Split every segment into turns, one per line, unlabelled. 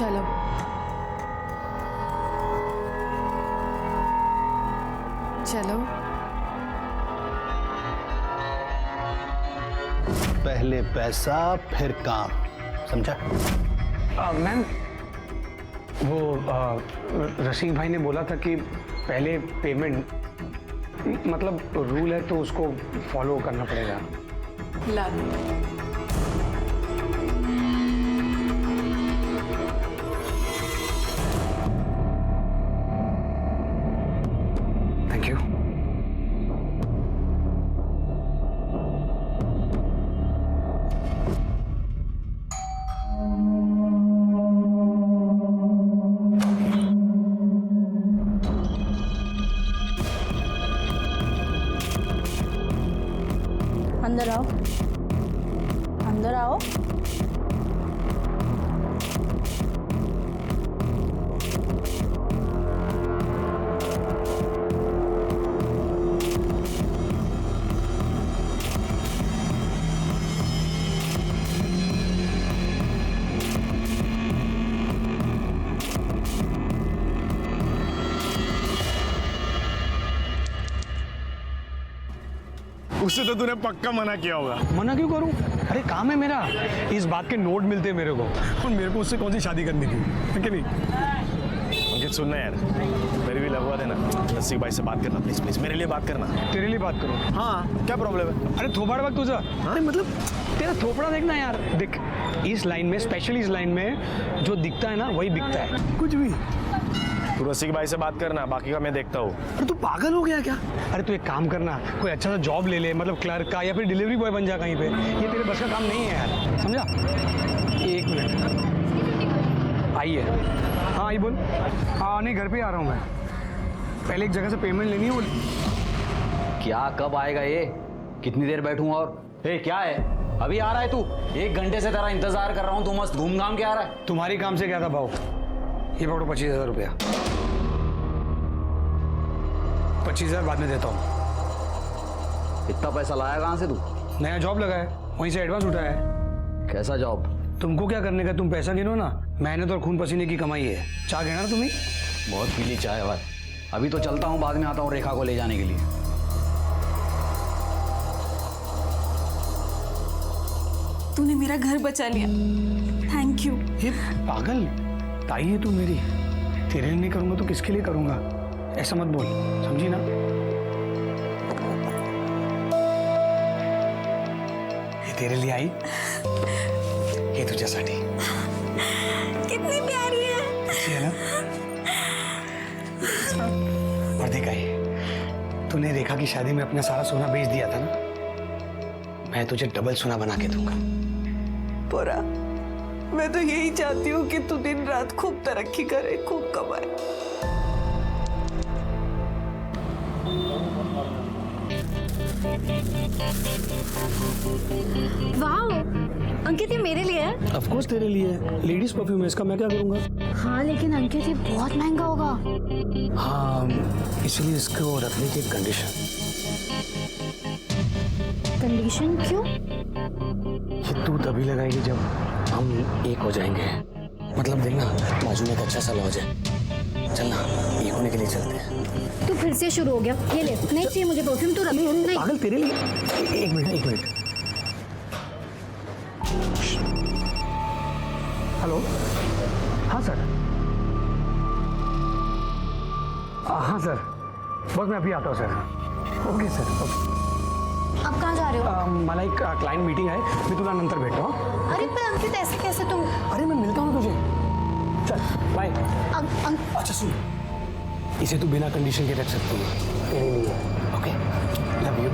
चलो चलो।
पहले पैसा फिर काम, समझा?
मैम वो रशीद भाई ने बोला था कि पहले पेमेंट, मतलब रूल है तो उसको फॉलो करना पड़ेगा।
ला दो।
Thank you.
अंदर आओ, अंदर आओ।
उससे तो तूने पक्का मना किया होगा।
मना क्यों करूं? अरे काम है मेरा, इस बात के नोट मिलते हैं मेरे को।
और मेरे को उससे कौन सी शादी करनी थी, है कि नहीं? अंकित सुनना यार, मेरी भी लगवा देना। रसिक भाई से बात करना प्लीज प्लीज, मेरे लिए बात करना।
तेरे लिए बात करूं?
हाँ, क्या प्रॉब्लम है?
अरे थोपड़ा वक्त तुझा। अरे मतलब तेरा थोपड़ा देखना यार। देख इस लाइन में, स्पेशली इस लाइन में जो दिखता है ना वही बिकता है।
कुछ भी। तू रसिक भाई से बात करना, बाकी का मैं देखता हूँ।
अरे तू पागल हो गया क्या? अरे तू एक काम करना, कोई अच्छा सा जॉब ले ले, मतलब क्लर्क का या फिर डिलीवरी बॉय बन जा कहीं पे। ये तेरे बस का काम नहीं है यार, समझा? एक मिनट, आइए। हाँ आई बोल। हाँ नहीं, घर पे आ रहा हूँ मैं। पहले एक जगह से पेमेंट लेनी है। बोल
क्या कब आएगा ये? कितनी देर बैठूं? और क्या है, अभी आ रहा है तू? 1 घंटे से तेरा इंतजार कर रहा हूँ, तू मस्त घूम घाम के आ रहा है।
तुम्हारी काम से क्या था भाव? ये पकड़ो 25,000 रुपया। 25,000 बाद में देता हूँ।
इतना पैसा लाया कहाँ से तू?
नया जॉब लगा है, वहीं से एडवांस उठाया है।
कैसा जॉब?
तुमको क्या करने का? तुम पैसा गिनो ना, मेहनत और खून पसीने की कमाई है। चाय गिना तुम्हें?
बहुत पीली चाय भाई। अभी तो चलता हूँ, बाद में आता हूँ रेखा को ले जाने के लिए।
तूने मेरा घर बचा लिया, थैंक यू।
ये पागल ताई है तू मेरी। तेरे लिए नहीं करूंगा तो किसके लिए करूंगा? ऐसा मत बोल, समझी ना? ये तेरे लिए आई, ये तुझ्यासाठी।
कितनी प्यारी है।
अच्छी है ना? और देख आई, तूने रेखा की शादी में अपना सारा सोना बेच दिया था ना, मैं तुझे डबल सोना बना के दूंगा।
पोरा, मैं तो यही चाहती हूँ कि तू दिन रात खूब तरक्की करे, खूब कमाए।
वाह अंकित, ये मेरे लिए है।
ऑफ कोर्स तेरे लिए है, लेडीज परफ्यूम है इसका, मैं क्या करूंगा?
हाँ लेकिन अंकित ये बहुत महंगा होगा।
हाँ इसलिए इसको रखने की कंडीशन।
कंडीशन क्यों?
ये तू तभी लगाएगी जब हम एक हो जाएंगे। मतलब देखना, बाजू में एक अच्छा सा लॉज है, चलना एक होने के लिए चलते हैं।
तू फिर से शुरू हो गया। ये ले, नहीं चाहिए मुझे परफ्यूम, तू रख। नहीं
पागल तेरे लिए। एक मिनट। हेलो, हाँ सर। हाँ सर, बस मैं अभी आता हूँ सर। Okay sir, okay.
अब कहाँ जा रहे हो?
मला एक क्लाइंट मीटिंग आहे, मी तुला नंतर भेटतो। हाँ?
अरे पर अंकित ऐसे कैसे तुम?
अरे मैं मिलता हूँ तुझे, चल बाय। अच्छा सुन, इसे तू बिना कंडीशन के रख सकती है, तेरे लिए। Okay, love you.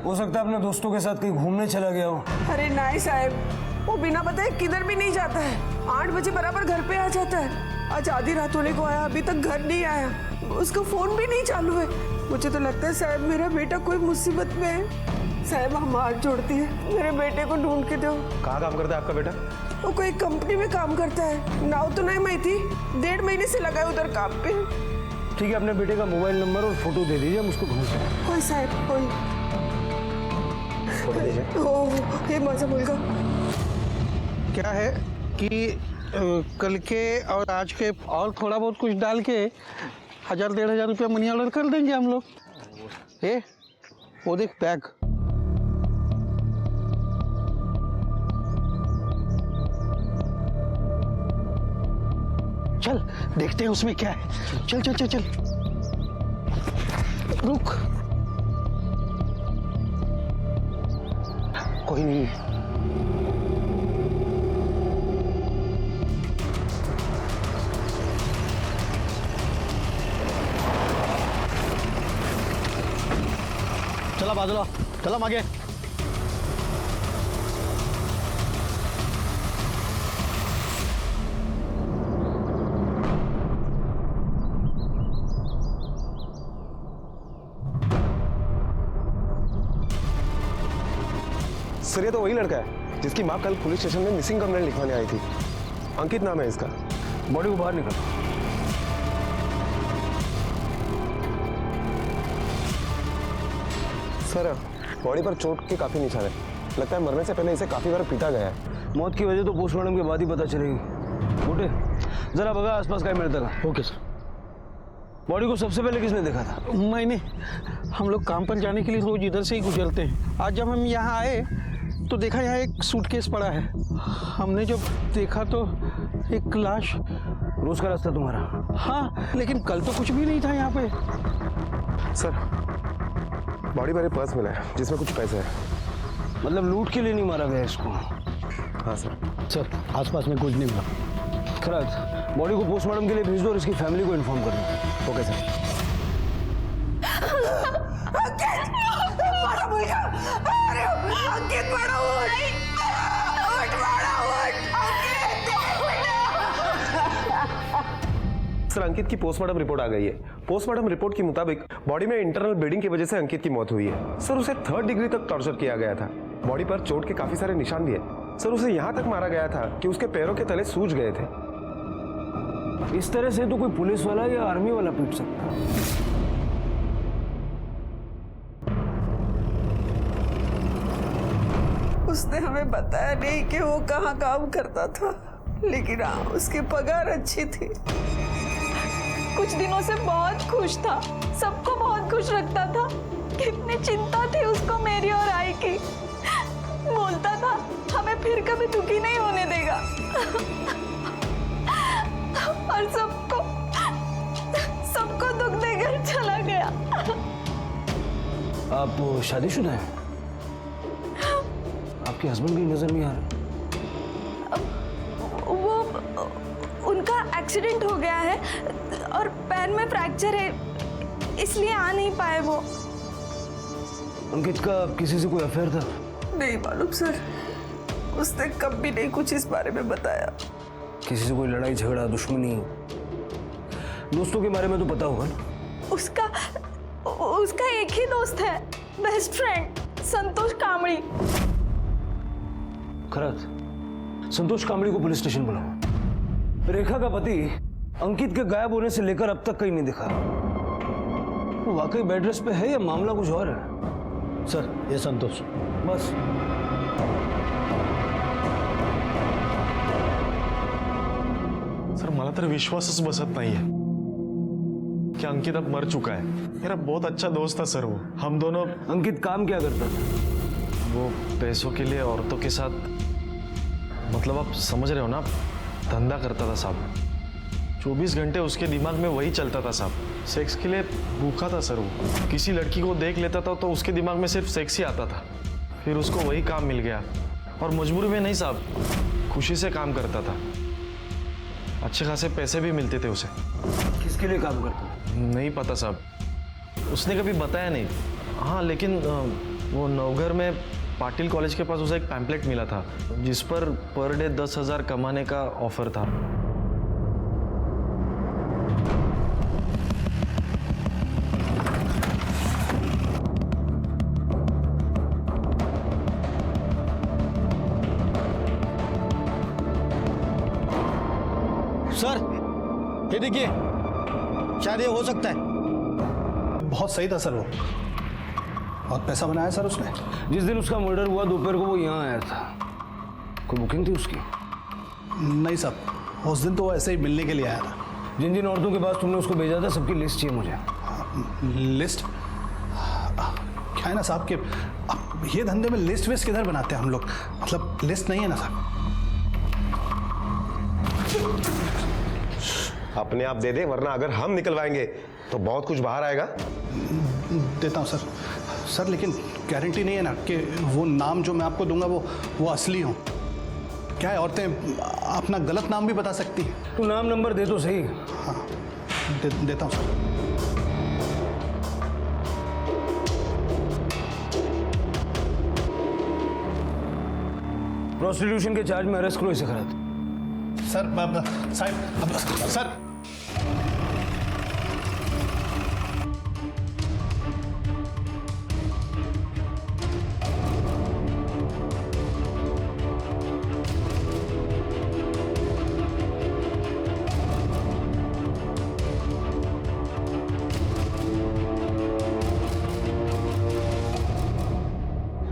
हो सकता है अपने दोस्तों के साथ कहीं घूमने चला गया हो।
अरे नहीं साहब, वो बिना बताए किधर भी नहीं जाता है। 8 बजे बराबर घर पे आ जाता है। आज आधी रात होने को आया, अभी तक घर नहीं आया। उसका फोन भी नहीं चालू है। मुझे तो लगता है शायद मेरा बेटा कोई मुसीबत में है। साहब हम हाथ जोड़ती है, मेरे बेटे को ढूंढ के दो।
कहाँ काम करता है आपका बेटा?
वो कोई कंपनी में काम करता है, नाव तो नहीं मैं थी, 1.5 महीने से लगा है उधर काम पे।
ठीक है, अपने बेटे का मोबाइल नंबर और फोटो दे दीजिए, हम उसको ढूंढते हैं।
कोई साहब कोई।
फोटो दीजिए।
ओह हे माझा मुलगा।
क्या है कि कल के और आज के और थोड़ा बहुत कुछ डाल के 1000-1500 रुपया मनी ऑर्डर कर देंगे हम लोग। वो देख बैग। चल देखते हैं उसमें क्या है। चल चल चल चल रुक, कोई नहीं है।
चला बाजूला, चला मागे।
सर ये तो वही लड़का है जिसकी माँ कल पुलिस स्टेशन में मिसिंग कंप्लेंट लिखवाने आई थी। अंकित नाम है इसका।
बॉडी को बाहर निकल।
सर बॉडी पर चोट के काफी निशान है, लगता है मरने से पहले इसे काफी बार पीटा गया है।
मौत की वजह तो पोस्टमार्टम के बाद ही पता चलेगी। मोटे जरा बगा आसपास का मिलता था।
Okay sir.
बॉडी को सबसे पहले किसने देखा था?
मैंने। हम लोग काम पर जाने के लिए रोज इधर से ही गुजरते हैं। आज जब हम यहाँ आए तो देखा यहाँ एक सूटकेस पड़ा है। हमने जब देखा तो एक लाश।
रोज का रास्ता तुम्हारा?
हाँ, लेकिन कल तो कुछ भी नहीं था यहाँ पे।
सर बॉडी पर पर्स मिला है जिसमें कुछ पैसे हैं।
मतलब लूट के लिए नहीं मारा गया इसको?
हाँ सर।
सर आसपास में कुछ नहीं मिला।
खैर बॉडी को पोस्टमार्टम के लिए भेज दो और इसकी फैमिली को इन्फॉर्म कर दो।
Okay sir.
मारा मुलगा। अरे अंकित बड़ा उठ। उठ बड़ा उठ।
सर अंकित की पोस्टमार्टम रिपोर्ट आ गई है। पोस्टमार्टम रिपोर्ट के मुताबिक बॉडी में इंटरनल ब्लीडिंग की वजह से अंकित की मौत हुई है। सर उसे 3rd डिग्री तक टॉर्चर किया गया था। बॉडी पर चोट के काफी सारे निशान भी है। सर उसे यहाँ तक मारा गया था कि उसके पैरों के तले सूज गए थे।
इस तरह से तो कोई पुलिस वाला या आर्मी वाला पीट सकता।
उसने हमें बताया नहीं कि वो कहाँ काम करता था, लेकिन हाँ उसकी पगार अच्छी थी।
कुछ दिनों से बहुत खुश था, सबको बहुत खुश रखता था। कितनी चिंता थी उसको मेरी और आई की। बोलता था हमें फिर कभी दुखी नहीं होने देगा। और सबको दुख देकर चला गया।
आप शादीशुदा हैं? आपके हस्बैंड की नजर नहीं आ रहा।
वो उनका एक्सीडेंट हो गया है और पैर में फ्रैक्चर है, इसलिए आ नहीं पाए वो।
अंकित का किसी से कोई अफेयर था?
नहीं मालूम सर, उसने कभी नहीं कुछ इस बारे में बताया।
किसी से कोई लड़ाई झगड़ा दुश्मनी? दोस्तों के बारे में तो पता होगा ना?
उसका एक ही दोस्त है, बेस्ट फ्रेंड, संतोष कामड़ी।
खरत संतोष कामड़ी को पुलिस स्टेशन बुलाओ। रेखा का पति अंकित के गायब होने से लेकर अब तक कहीं नहीं दिखा। वो वाकई बेड रेस्ट पे है या मामला कुछ और है?
सर ये संतोष।
बस
सर मला तर विश्वासच बसत नाहीये कि अंकित अब मर चुका है। मेरा बहुत अच्छा दोस्त था सर वो। हम दोनों।
अंकित काम क्या करता था?
वो पैसों के लिए औरतों के साथ, मतलब आप समझ रहे हो ना, धंधा करता था साहब। 24 घंटे उसके दिमाग में वही चलता था साहब। सेक्स के लिए भूखा था सर वो। किसी लड़की को देख लेता था तो उसके दिमाग में सिर्फ सेक्स ही आता था। फिर उसको वही काम मिल गया और मजबूरी में नहीं साहब, खुशी से काम करता था। अच्छे खासे पैसे भी मिलते थे उसे।
किसके लिए काम करता?
नहीं पता साहब, उसने कभी बताया नहीं। हाँ लेकिन वो नवघर में पाटिल कॉलेज के पास उसे एक पैम्पलेट मिला था जिस पर डे 10,000 कमाने का ऑफर था।
सर ये देखिए, शायद ये हो सकता है।
बहुत सही था सर, वो बहुत पैसा बनाया सर उसने।
जिस दिन उसका मर्डर हुआ दोपहर को वो यहाँ आया था। कोई बुकिंग थी उसकी?
नहीं साहब, उस दिन तो वो ऐसे ही मिलने के लिए आया था।
जिन जिन औरतों के पास तुमने उसको भेजा था सबकी लिस्ट चाहिए मुझे।
लिस्ट? क्या है ना साहब कि अब ये धंधे में लिस्ट विस्ट किधर बनाते हैं हम लोग, मतलब लिस्ट नहीं है ना साहब।
अपने आप दे दे, वरना अगर हम निकलवाएंगे तो बहुत कुछ बाहर आएगा।
देता हूँ सर। सर लेकिन गारंटी नहीं है ना कि वो नाम जो मैं आपको दूंगा वो असली हो। क्या है, औरतें अपना गलत नाम भी बता सकती हैं।
तू नाम नंबर दे तो सही।
हाँ देता हूँ सर।
प्रोस्टिट्यूशन के चार्ज में अरेस्ट करो इसे खराब।
सर साहब सर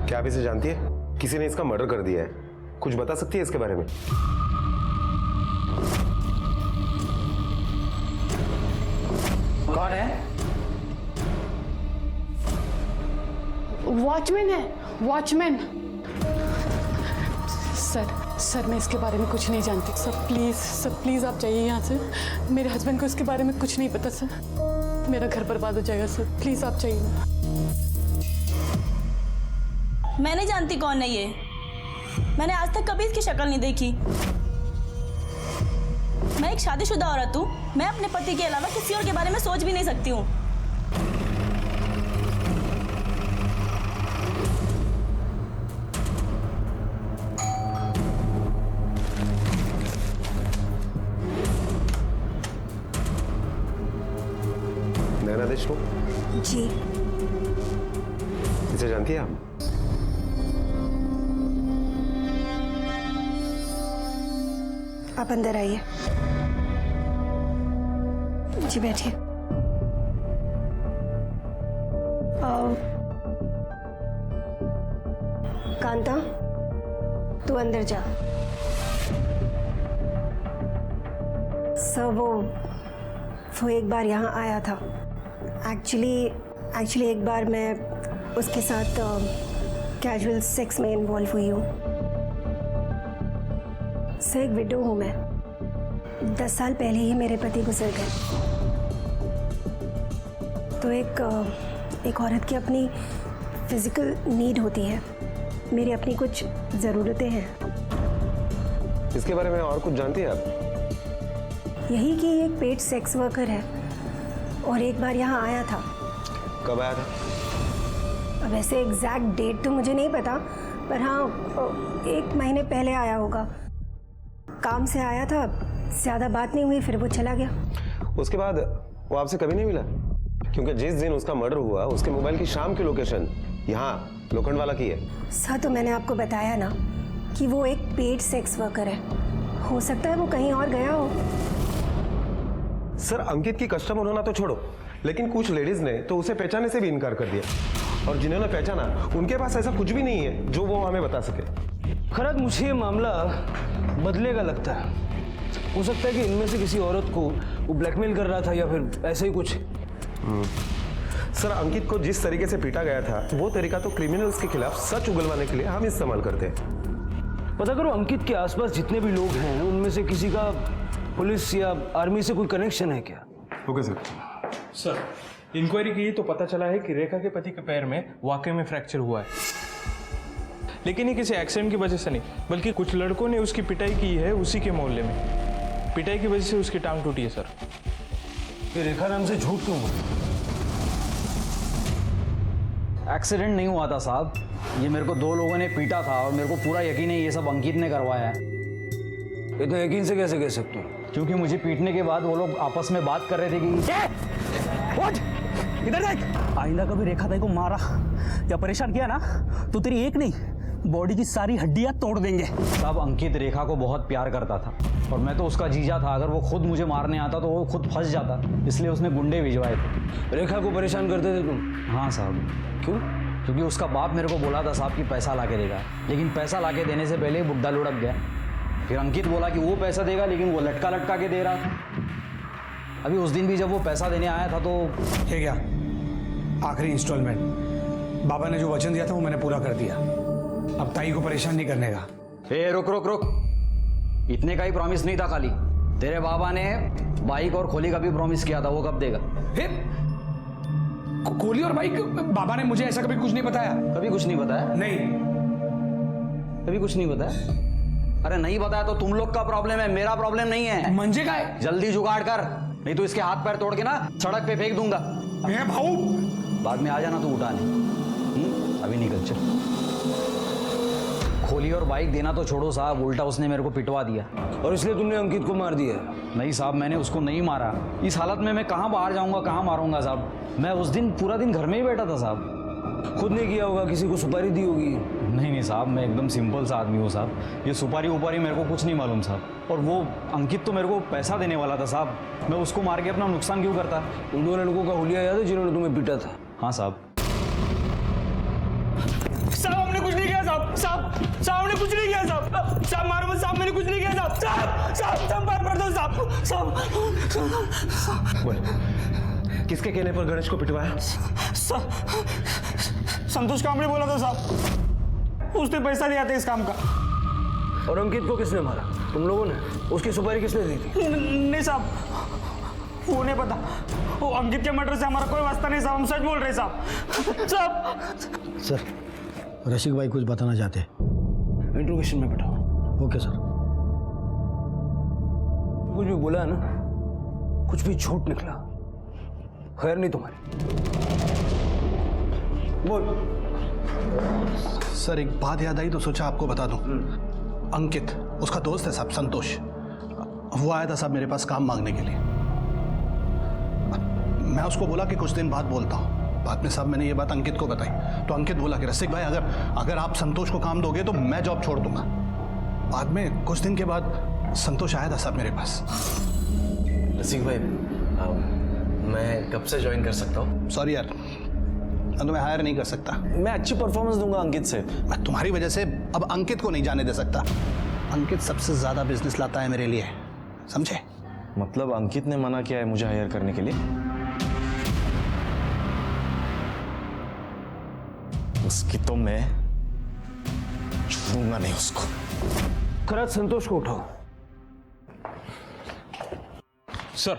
क्या आप इसे जानती है? किसी ने इसका मर्डर कर दिया है। कुछ बता सकती है इसके बारे में?
कौन है?
वॉचमैन है, वॉचमैन। सर मैं इसके बारे में कुछ नहीं जानती। सर प्लीज आप जाइए यहाँ से। मेरे हस्बैंड को इसके बारे में कुछ नहीं पता सर। मेरा घर बर्बाद हो जाएगा सर, प्लीज आप जाइए।
मैं नहीं जानती कौन है ये। मैंने आज तक कभी इसकी शक्ल नहीं देखी। मैं एक शादीशुदा औरत हूँ। मैं अपने पति के अलावा किसी और के बारे में सोच भी नहीं सकती हूँ।
नैना देशमुख
जी
इसे जानती है आप?
आप अंदर आइए। जी बैठिए। कांता तू अंदर जा। सर वो एक बार यहाँ आया था। एक्चुअली एक बार मैं उसके साथ कैजुअल सेक्स में इन्वॉल्व हुई हूँ। सर एक विडो हूँ मैं। 10 साल पहले ही मेरे पति गुजर गए। तो एक औरत की अपनी फिजिकल नीड होती है। मेरी अपनी कुछ ज़रूरतें हैं।
इसके बारे में और कुछ जानती है आप?
यही कि एक पेड सेक्स वर्कर है और एक बार यहाँ आया था।
कब आया था?
अब वैसे एग्जैक्ट डेट तो मुझे नहीं पता, पर हाँ 1 महीने पहले आया होगा। काम से आया था, ज़्यादा बात नहीं हुई, फिर वो चला गया।
उसके बाद वो आपसे कभी नहीं मिला? क्योंकि जिस दिन उसका मर्डर हुआ उसके मोबाइल की शाम की लोकेशन यहाँ लोखंडवाला की है।
सर तो मैंने आपको बताया ना कि वो एक पेड सेक्स वर्कर है। हो सकता है वो कहीं और गया हो।
सर अंकित की कस्टमर होना तो छोड़ो, लेकिन कुछ लेडीज ने तो उसे पहचानने से भी इनकार कर दिया। और जिन्होंने पहचाना उनके पास ऐसा कुछ भी नहीं है जो वो हमें बता सके।
खरद मुझे ये मामला बदलेगा लगता है। हो सकता है कि इनमें से किसी औरत को वो ब्लैकमेल कर रहा था या फिर ऐसे ही कुछ।
सर अंकित को जिस तरीके से पीटा गया था वो तरीका तो क्रिमिनल्स के खिलाफ सच उगलवाने के लिए हम इस्तेमाल करते हैं।
पता करो अंकित के आसपास जितने भी लोग हैं उनमें से किसी का पुलिस या आर्मी से कोई कनेक्शन है क्या?
Okay sir.
सर इंक्वायरी की तो पता चला है कि रेखा के पति के पैर में वाकई में फ्रैक्चर हुआ है, लेकिन ये किसी एक्सीडेंट की वजह से नहीं, बल्कि कुछ लड़कों ने उसकी पिटाई की है उसी के मोहल्ले में। पिटाई की वजह से उसकी टांग टूटी है सर।
ये रेखा नाम से झूठ क्यों बोल?
एक्सीडेंट नहीं हुआ था साहब, ये मेरे को 2 लोगों ने पीटा था और मेरे को पूरा यकीन है ये सब अंकित ने करवाया है।
इतना यकीन से कैसे कह सकते हो?
क्योंकि मुझे पीटने के बाद वो लोग आपस में बात कर रहे थे कि
इधर देख, आइंदा कभी रेखा तेरे को मारा या परेशान किया ना तो तेरी एक नहीं
बॉडी की सारी हड्डियां तोड़ देंगे।
साहब अंकित रेखा को बहुत प्यार करता था और मैं तो उसका जीजा था। अगर वो खुद मुझे मारने आता तो वो खुद फंस जाता, इसलिए उसने गुंडे भिजवाए थे।
रेखा को परेशान करते थे तुम?
हाँ साहब।
क्यों?
क्योंकि उसका बाप मेरे को बोला था साहब कि पैसा ला के देगा, लेकिन पैसा ला के देने से पहले ही बुड्ढा लुढ़क गया। फिर अंकित बोला कि वो पैसा देगा, लेकिन वो लटका लटका के दे रहा था। अभी उस दिन भी जब वो पैसा देने आया था तो
ये क्या आखिरी इंस्टॉलमेंट? बाबा ने जो वचन दिया था वो मैंने पूरा कर दिया। अब ताई को परेशान नहीं करने का।
ए रुक रुक रुक, इतने का ही प्रॉमिस नहीं था खाली। तेरे बाबा ने बाइक और खोली का भी प्रॉमिस किया था, वो कब देगा?
कोहली और बाइक? बाबा ने मुझे ऐसा कभी कुछ नहीं बताया।
कभी कुछ नहीं बताया?
नहीं,
कभी कुछ नहीं बताया। अरे नहीं बताया तो तुम लोग का प्रॉब्लम है, मेरा प्रॉब्लम नहीं है।
मंजे का है?
जल्दी जुगाड़ कर, नहीं तो इसके हाथ पैर तोड़ के ना सड़क पे फेंक दूंगा।
भाऊ
बाद में आ जाना तो उठाने। अभी निकल चल। खोली और बाइक देना तो छोड़ो साहब, उल्टा उसने मेरे को पिटवा दिया।
और इसलिए तुमने अंकित को मार दिया?
नहीं साहब, मैंने उसको नहीं मारा। इस हालत में मैं कहाँ बाहर जाऊंगा, कहाँ मारूंगा साहब? मैं उस दिन पूरा दिन घर में ही बैठा था साहब।
खुद ने किया होगा, किसी को सुपारी दी होगी।
नहीं साहब, मैं एकदम सिंपल सा आदमी हूँ साहब। ये सुपारी उपारी मेरे को कुछ नहीं मालूम साहब। और वो अंकित तो मेरे को पैसा देने वाला था साहब, मैं उसको मार के अपना नुकसान क्यों करता?
उन दो लड़कों का हुलिया याद है जिन्होंने तुम्हें पीटा था?
हाँ साहब।
साहब हमने कुछ नहीं किया साहब। साहब हमने कुछ नहीं किया साहब। साहब मारो मत साहब, मैंने कुछ नहीं किया साहब। साहब मार पड़ दो साहब।
बोल, किसके कहने पर गणेश को पिटवाया?
संतोष कामड़े बोला था साहब, उसने पैसा दिया था इस काम का। और अंकित को किसने मारा? तुम लोगों ने? उसकी सुपारी किसने दी थी? नहीं साहब, वो नहीं पता। वो अंकित के मर्डर से हमारा कोई वास्ता नहीं साहब, हम सच बोल रहे साहब।
सर, रसिक भाई कुछ बताना चाहते हैं।
इंट्रोगेशन में बैठाओ।
Okay sir.
कुछ भी बोला है ना, कुछ भी झूठ निकला, खैर नहीं तुम्हारी। बोल।
सर एक बात याद आई तो सोचा आपको बता दूं। अंकित उसका दोस्त है साहब, संतोष। वो आया था साहब मेरे पास काम मांगने के लिए। मैं उसको बोला कि कुछ दिन बाद बोलता हूँ। बाद में साहब मैंने ये बात अंकित को बताई तो अंकित बोला कि रसिक भाई अगर आप संतोष को काम दोगे तो मैं जॉब छोड़ दूंगा। बाद में कुछ दिन के बाद संतोष आया था साहब मेरे पास।
रसिक भाई, मैं कब से ज्वाइन कर सकता हूँ?
सॉरी यार, मैं तुम्हें हायर नहीं कर सकता।
मैं अच्छी परफॉर्मेंस दूंगा अंकित से।
मैं तुम्हारी वजह से अब अंकित को नहीं जाने दे सकता। अंकित सबसे ज्यादा बिजनेस लाता है मेरे लिए, समझे?
मतलब अंकित ने मना किया है मुझे हायर करने के लिए? उसकी तो मैं छोड़ूंगा नहीं उसको।
खराज संतोष को उठाओ।
सर,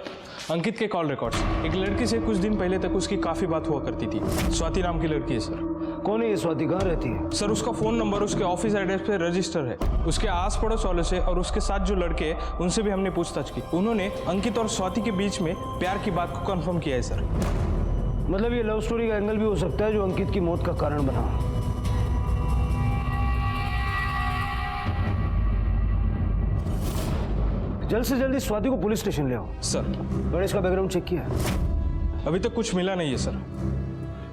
अंकित के कॉल रिकॉर्ड्स। एक लड़की से कुछ दिन पहले तक उसकी काफी बात हुआ करती थी। स्वाति नाम की लड़की है सर।
कौन है ये स्वाति? कहाँ रहती है?
सर उसका फोन नंबर उसके ऑफिस एड्रेस पे रजिस्टर है। उसके आस पड़ोस वालों से और उसके साथ जो लड़के हैं उनसे भी हमने पूछताछ की। उन्होंने अंकित और स्वाति के बीच में प्यार की बात को कंफर्म किया है सर।
मतलब ये लव स्टोरी का एंगल भी हो सकता है जो अंकित की मौत का कारण बना। जल्द से जल्दी स्वाति को पुलिस स्टेशन ले आओ।
सर,
गणेश का बैकग्राउंड चेक किया?
अभी तक कुछ मिला नहीं है सर।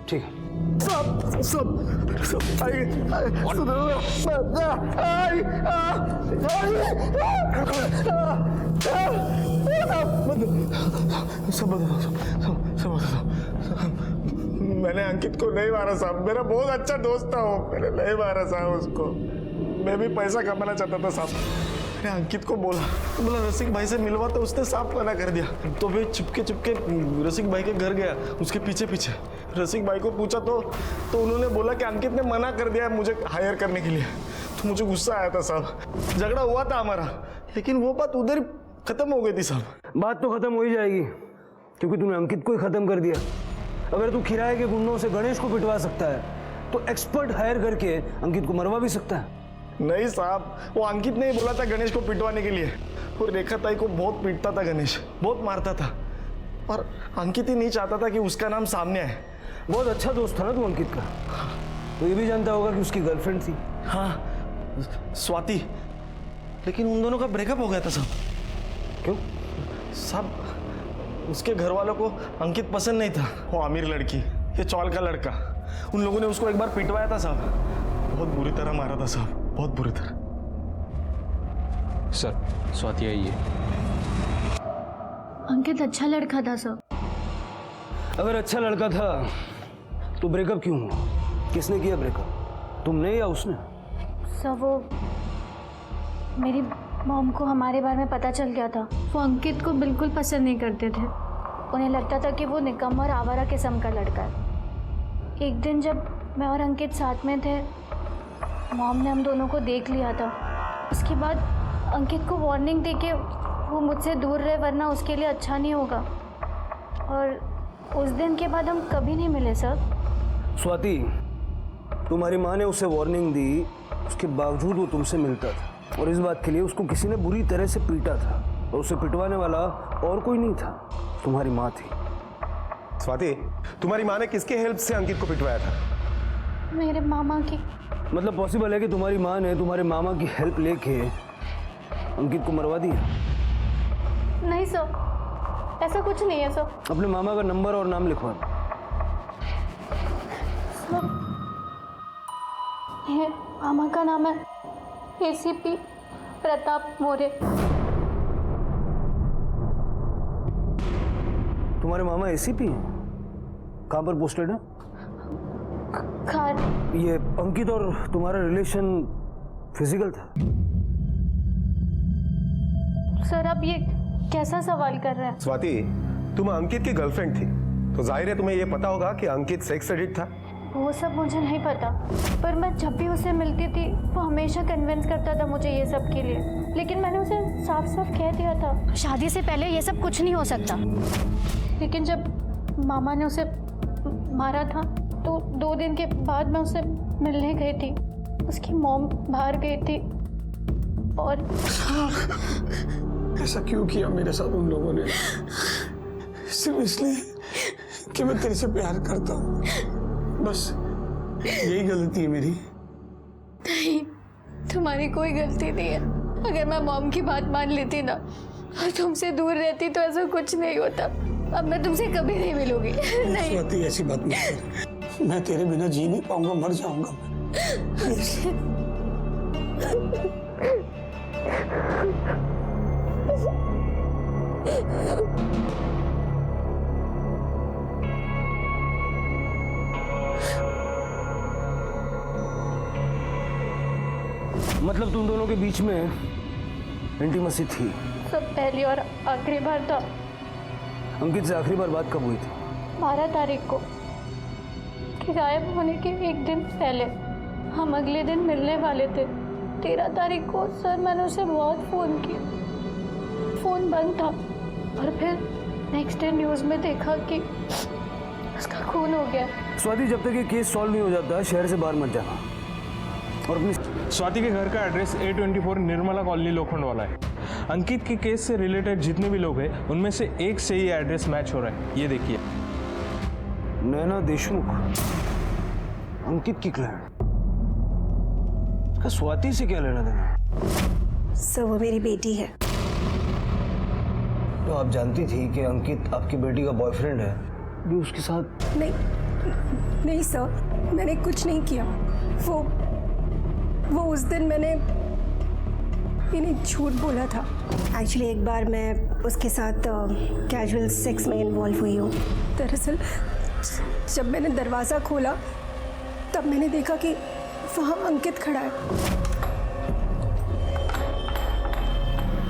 ठीक है।
मैंने अंकित को नहीं मारा साहब, मेरा बहुत अच्छा दोस्त था वो। मैंने नहीं मारा साहब उसको, मैं भी पैसा कमाना चाहता था साहब। मैंने अंकित को बोला रसिक भाई से मिलवा, तो उसने साफ मना कर दिया। तो मैं चुपके रसिक भाई के घर गया, उसके पीछे रसिक भाई को पूछा तो उन्होंने बोला कि अंकित ने मना कर दिया मुझे हायर करने के लिए। तो मुझे गुस्सा आया था साहब, झगड़ा हुआ था हमारा, लेकिन वो बात उधर खत्म हो गई थी साहब।
बात तो खत्म हो ही जाएगी क्योंकि तूने अंकित को ही खत्म कर दिया। अगर तू किराए के गुंडों से गणेश को पिटवा सकता है तो एक्सपर्ट हायर करके अंकित को मरवा भी सकता है।
नहीं साहब, वो अंकित ने ही बोला था गणेश को पिटवाने के लिए। और रेखा ताई को बहुत पीटता था गणेश, बहुत मारता था। और अंकित ही नहीं चाहता था कि उसका नाम सामने आए।
बहुत अच्छा दोस्त था ना तू अंकित का। तो ये भी जानता होगा कि उसकी गर्लफ्रेंड थी।
हाँ, स्वाति। लेकिन उन दोनों का ब्रेकअप हो गया था साहब।
क्यों
साहब? उसके घर वालों को अंकित पसंद नहीं था। वो अमीर लड़की, ये चौल का लड़का। उन लोगों ने उसको एक बार पिटवाया था साहब।
बहुत बुरी तरह मारा था साहब, बहुत बुरी तरह।
सर स्वाति आई है।
अंकित अच्छा लड़का था सर।
अगर अच्छा लड़का था तो ब्रेकअप क्यों हुआ? किसने किया ब्रेकअप, तुमने या उसने?
सर वो मेरी मॉम को हमारे बारे में पता चल गया था। वो अंकित को बिल्कुल पसंद नहीं करते थे। उन्हें लगता था कि वो निकम्मा और आवारा किस्म का लड़का है। एक दिन जब मैं और अंकित साथ में थे, मॉम ने हम दोनों को देख लिया था। उसके बाद अंकित को वार्निंग देके वो मुझसे दूर रहे, वरना उसके लिए अच्छा नहीं होगा। और उस दिन के बाद हम कभी नहीं मिले सर।
स्वाति, तुम्हारी माँ ने उसे वार्निंग दी, उसके बावजूद वो तुमसे मिलता था और इस बात के लिए उसको किसी ने बुरी तरह से पीटा था और उसे पिटवाने वाला और कोई नहीं था, तुम्हारी माँ थी।
स्वाति, तुम्हारी माँ ने किसके हेल्प से अंकित को पिटवाया था?
मेरे मामा की।
मतलब पॉसिबल है कि तुम्हारी माँ ने तुम्हारे मामा की हेल्प लेके अंकित को मरवा दिया?
नहीं सर, ऐसा कुछ नहीं है सर।
अपने मामा का नंबर और नाम लिखवा।
ये मामा का नाम है ACP प्रताप मौर्य।
तुम्हारे मामा ACP हैं? कहाँ पर पोस्टेड है?
खान।
ये अंकित और तुम्हारा रिलेशन फिजिकल था?
सर आप ये कैसा सवाल कर रहे हैं?
स्वाति, तुम अंकित की गर्लफ्रेंड थी तो जाहिर है तुम्हें यह पता होगा कि अंकित सेक्स एडिक्ट था।
वो सब मुझे नहीं पता, पर मैं जब भी उसे मिलती थी वो हमेशा कन्विंस करता था मुझे ये सब के लिए। लेकिन मैंने उसे साफ साफ कह दिया था शादी से पहले ये सब कुछ नहीं हो सकता। लेकिन जब मामा ने उसे मारा था तो 2 दिन के बाद मैं उसे मिलने गई थी। उसकी मॉम बाहर गई थी और
ऐसा क्यों किया मेरे साथ उन लोगों ने? सिर्फ इसलिए कि मैं तेरे से प्यार करता हूँ, बस यही गलती है मेरी।
नहीं, तुम्हारी कोई गलती नहीं है। अगर मैं मॉम की बात मान लेती ना और तुमसे दूर रहती तो ऐसा कुछ नहीं होता। अब मैं तुमसे कभी नहीं मिलूंगी। नहीं
स्वाति, ऐसी बात मत कर। मैं तेरे बिना जी नहीं पाऊंगा, मर जाऊंगा मैं।
मतलब तुम दोनों के बीच में इंटीमेसी थी?
सब पहली और आखिरी बार था।
अंकित से आखिरी बार बात कब हुई थी?
12 तारीख को, कि गायब होने के 1 दिन पहले। हम अगले दिन मिलने वाले थे। 13 तारीख को सर मैंने उसे बहुत फ़ोन किया, फ़ोन बंद था। और फिर नेक्स्ट डे न्यूज़ में देखा कि उसका खून हो गया।
स्वाति, जब तक ये केस सॉल्व नहीं हो जाता शहर से बाहर मत जाना। और अपनी
स्वाति के घर का एड्रेस A24 निर्मला कॉलोनी लोखंड वाला है। अंकित के केस से रिलेटेड जितने भी लोग हैं उनमें से एक से ही एड्रेस मैच हो रहा है। ये देखिए,
नैना देशमुख, अंकित की क्लाइंट। इसका स्वाति से क्या लेना देना?
सर वो मेरी बेटी है।
तो आप जानती थी कि अंकित आपकी बेटी का बॉयफ्रेंड है, भी उसके साथ?
नहीं सर, मैंने कुछ नहीं किया। वो उस दिन मैंने इन्हें झूठ बोला था। एक्चुअली एक बार मैं उसके साथ कैजुअल सेक्स में इन्वॉल्व हुई हूँ। दरअसल जब मैंने दरवाज़ा खोला तब मैंने देखा कि वहाँ अंकित खड़ा है।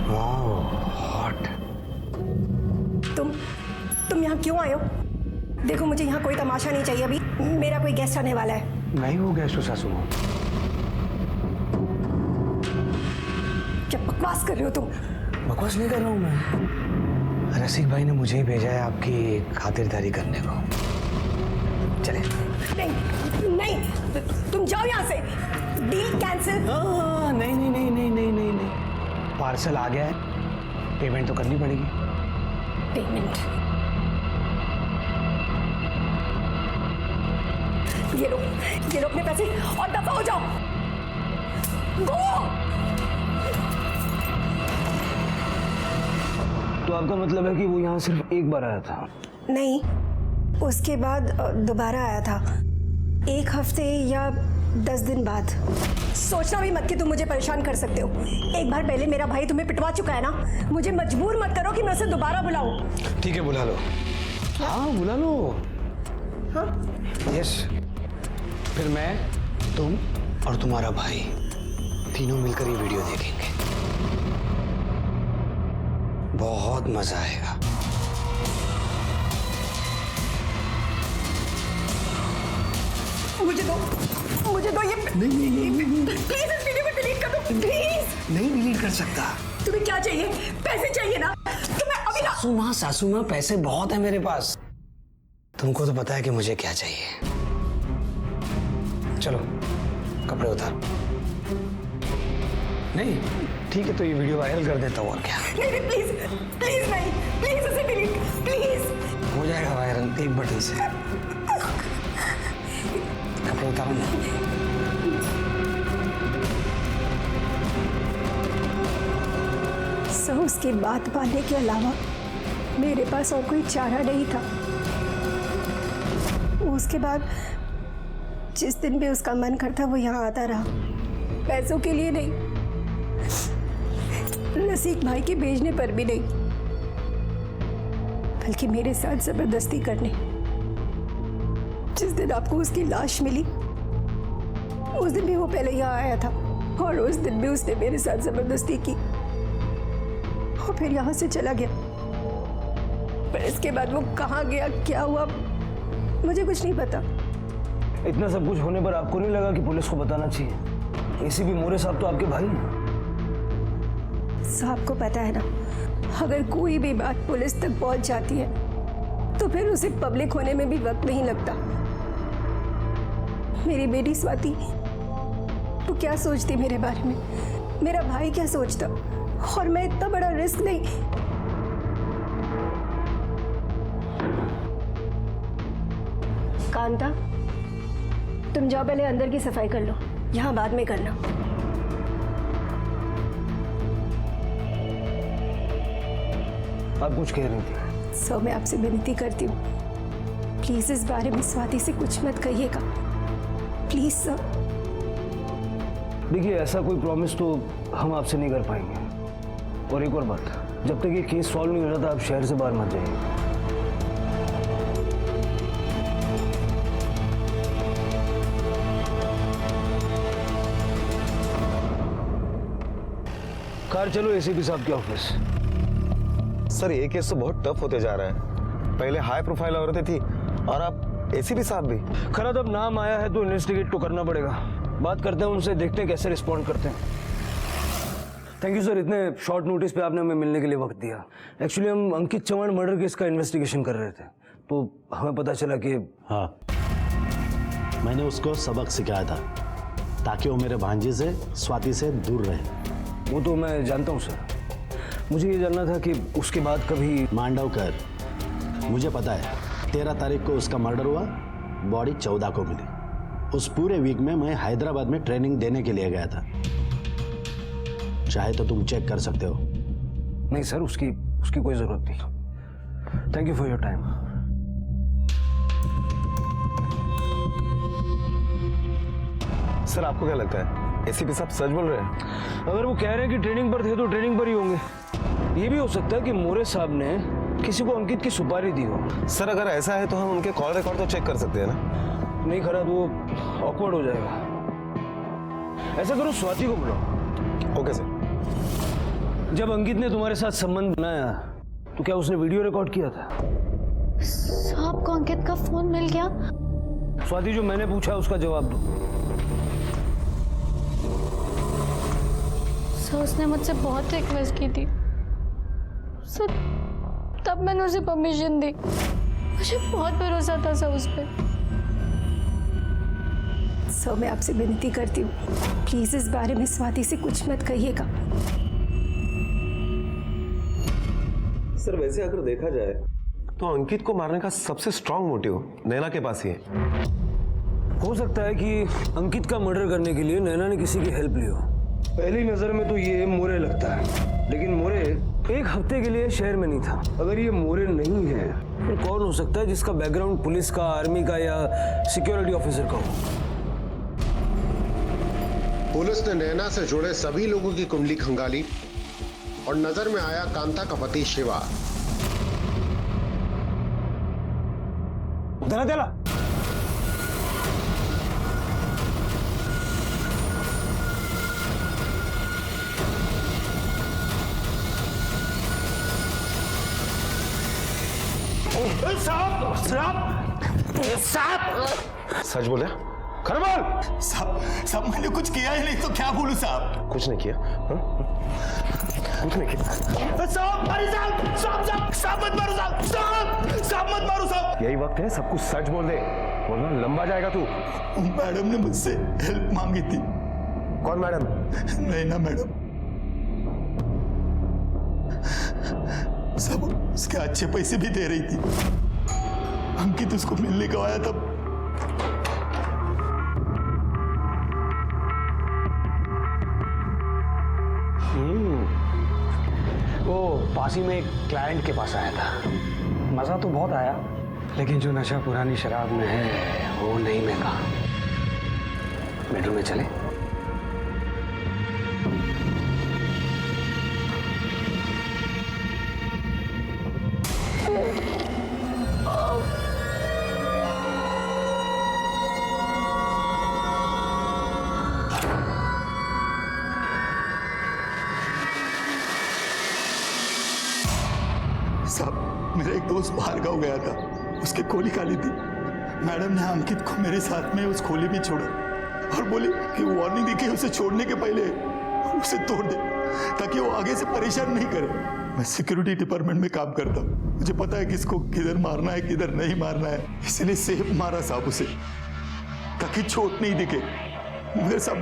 हॉट।
तुम यहाँ क्यों आए हो? देखो मुझे यहाँ कोई तमाशा नहीं चाहिए। अभी मेरा कोई गेस्ट आने वाला है।
नहीं हो गेस्ट सासू माँ।
क्या बकवास कर रहे हो तुम?
बकवास नहीं कर रहा हूँ मैं। रसिक भाई ने मुझे ही भेजा है आपकी खातिरदारी करने को। चले।
नहीं, तुम जाओ यहाँ से। Deal cancel.
नहीं। पार्सल आ गया है, पेमेंट तो करनी पड़ेगी।
पेमेंट? ये लो अपने पैसे और दफा हो जाओ। गो।
तो आपका मतलब है कि वो यहाँ सिर्फ एक बार आया था?
नहीं, उसके बाद दोबारा आया था। 1 हफ्ते या 10 दिन बाद। सोचना भी मत कि तुम मुझे परेशान कर सकते हो। एक बार पहले मेरा भाई तुम्हें पिटवा चुका है ना, मुझे मजबूर मत करो कि मैं उसे दोबारा बुलाऊं।
ठीक है, बुला लो। हाँ, बुला लो।
हाँ?
यस। फिर मैं, तुम और तुम्हारा भाई तीनों मिलकर ये वीडियो देखेंगे। बहुत मजा आएगा।
मुझे दो ये। नहीं, प्लीज इस वीडियो को डिलीट कर दो, प्लीज।
नहीं डिलीट कर सकता।
तुम्हें क्या चाहिए? पैसे चाहिए ना? तो मैं अभी ना।
सासू माँ पैसे बहुत है मेरे पास। तुमको तो पता है कि मुझे क्या चाहिए। चलो कपड़े उतार। नहीं ठीक है, तो ये वीडियो वायरल कर देता हूँ और क्या।
नहीं प्लीज, प्लीज नहीं, प्लीज उसे डिलीट, प्लीज।
हो जाएगा वायरल एक बटन से। कपड़े उतारो ना।
सो उसकी बात मानने के अलावा मेरे पास और कोई चारा नहीं था। उसके बाद जिस दिन भी उसका मन करता वो यहाँ आता रहा, पैसों के लिए नहीं, रसीक भाई के भेजने पर भी नहीं, बल्कि मेरे साथ जबरदस्ती करने। जिस दिन आपको उसकी लाश मिली उस दिन भी वो पहले यहाँ आया था, और उस दिन भी उसने मेरे साथ जबरदस्ती की और फिर यहाँ से चला गया। पर इसके बाद वो कहाँ गया, क्या हुआ, मुझे कुछ नहीं पता।
इतना सब कुछ होने पर आपको नहीं लगा कि पुलिस को बताना चाहिए? एसीपी मोरे साहब तो आपके भाई हैं।
साहब को पता है ना, अगर कोई भी बात पुलिस तक पहुंच जाती है तो फिर उसे पब्लिक होने में भी वक्त नहीं लगता। मेरी बेटी स्वाति वो क्या सोचती मेरे बारे में, मेरा भाई क्या सोचता, और मैं इतना बड़ा रिस्क नहीं। कांता, तुम जाओ पहले अंदर की सफाई कर लो, यहाँ बाद में करना।
आप कुछ कह रही थी?
सो मैं आपसे विनती करती हूँ, प्लीज इस बारे में स्वाति से कुछ मत कहिएगा, प्लीज सर।
देखिए, ऐसा कोई प्रॉमिस तो हम आपसे नहीं कर पाएंगे। और एक और बात, जब तक ये केस सॉल्व नहीं हो जाता आप शहर से बाहर मत जाइए। कार चलो एसीपी साहब के ऑफिस।
सर ये केस तो बहुत टफ होते जा रहा है। पहले हाई प्रोफाइल औरतें थी और अब एसीपी साहब भी।
खैर अब नाम आया है तो इन्वेस्टिगेट तो करना पड़ेगा। बात करते हैं उनसे, देखते हैं कैसे रिस्पॉन्ड करते हैं। थैंक यू सर, इतने शॉर्ट नोटिस पे आपने हमें मिलने के लिए वक्त दिया। एक्चुअली हम अंकित चौहान मर्डर केस का इन्वेस्टिगेशन कर रहे थे, तो हमें पता चला कि
हाँ, मैंने उसको सबक सिखाया था ताकि वो मेरे भांजे से, स्वाति से दूर रहे।
वो तो मैं जानता हूँ सर, मुझे ये जानना था कि उसके बाद कभी
मांडवकर, मुझे पता है 13 तारीख को उसका मर्डर हुआ, बॉडी 14 को मिली। उस पूरे वीक में मैं हैदराबाद में ट्रेनिंग देने के लिए गया था, चाहे तो तुम चेक कर सकते हो।
नहीं सर, उसकी कोई जरूरत नहीं। Thank you for your time.
Sir आपको क्या लगता है एसीपी साहब सच बोल रहे हैं?
अगर वो कह रहे हैं कि ट्रेनिंग पर थे तो ट्रेनिंग पर ही होंगे। ये भी हो सकता है कि मोरे साहब ने किसी को अंकित की सुपारी दी हो।
सर अगर ऐसा है तो हम उनके कॉल रिकॉर्ड तो चेक कर सकते हैं ना?
नहीं करा तो ऑकवर्ड हो जाएगा। ऐसा करो, स्वाति को बुलाओ।
Okay sir.
जब अंकित ने तुम्हारे साथ संबंध बनाया तो क्या उसने वीडियो रिकॉर्ड किया था?
साहब को अंकित का फोन मिल गया?
स्वाति, जो मैंने पूछा उसका जवाब दो।
सर उसने मुझसे बहुत रिक्वेस्ट की थी सर, तब मैंने उसे परमिशन दी। मुझे बहुत भरोसा था सर उस पर।
सो मैं आपसे विनती करती हूँ, प्लीज इस बारे में स्वाति से कुछ मत कहिएगा।
सर वैसे अगर देखा जाए तो अंकित को मारने का सबसे स्ट्रांग मोटिव नैना के पास ही है।
हो सकता है कि अंकित का मर्डर करने के लिए नैना ने किसी की हेल्प ली हो। पहली नजर में तो ये मोरे लगता है, लेकिन मोरे एक हफ्ते के लिए शहर में नहीं था। अगर ये मोरे नहीं है तो कौन हो सकता है जिसका बैकग्राउंड पुलिस का, आर्मी का या सिक्योरिटी ऑफिसर का हो?
पुलिस ने नैना से जुड़े सभी लोगों की कुंडली खंगाली और नजर में आया कांता का पति शिवा।
सच बोले? खर बोल।
साहब मैंने कुछ किया ही नहीं तो क्या बोलूं साहब?
कुछ नहीं किया। हाँ? कुछ नहीं किया।
साहब मत मारो साहब मत मारो साहब।
यही वक्त है सब कुछ सच बोल दे, वरना लंबा जाएगा तू।
मैडम ने मुझसे हेल्प मांगी थी।
कौन मैडम?
नैना मैडम। सब उसके अच्छे पैसे भी दे रही थी। अंकित उसको मिलने को आया तब
वो पास ही में एक क्लाइंट के पास आया था। मज़ा तो बहुत आया, लेकिन जो नशा पुरानी शराब में है वो नहीं मैं कहा। बेडरूम में चले?
साहब मेरा एक दोस्त बाहर गाँव गया था, उसकी खोली खाली थी। मैडम ने अंकित को मेरे साथ में उस खोली में छोड़ा और बोली कि वार्निंग दी कि उसे छोड़ने के पहले उसे तोड़ दे ताकि वो आगे से परेशान नहीं करे। मैं सिक्योरिटी डिपार्टमेंट में काम करता हूँ, मुझे पता है किसको किधर मारना है किधर नहीं मारना है, इसलिए सेफ मारा साहब उसे ताकि चोट नहीं दिखे। मगर साहब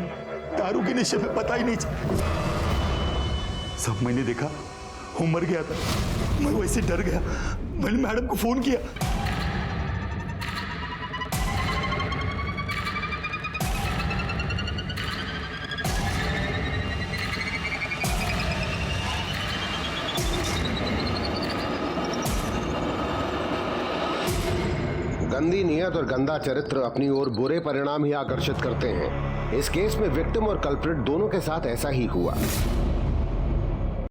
दारू के नशे में पता ही नहीं सब मैंने देखा वो मर गया था। मैं वैसे डर गया, मैंने मैडम को फोन किया।
गंदी नीयत और गंदा चरित्र अपनी ओर बुरे परिणाम ही आकर्षित करते हैं। इस केस में विक्टिम और कल्प्रिट दोनों के साथ ऐसा ही हुआ।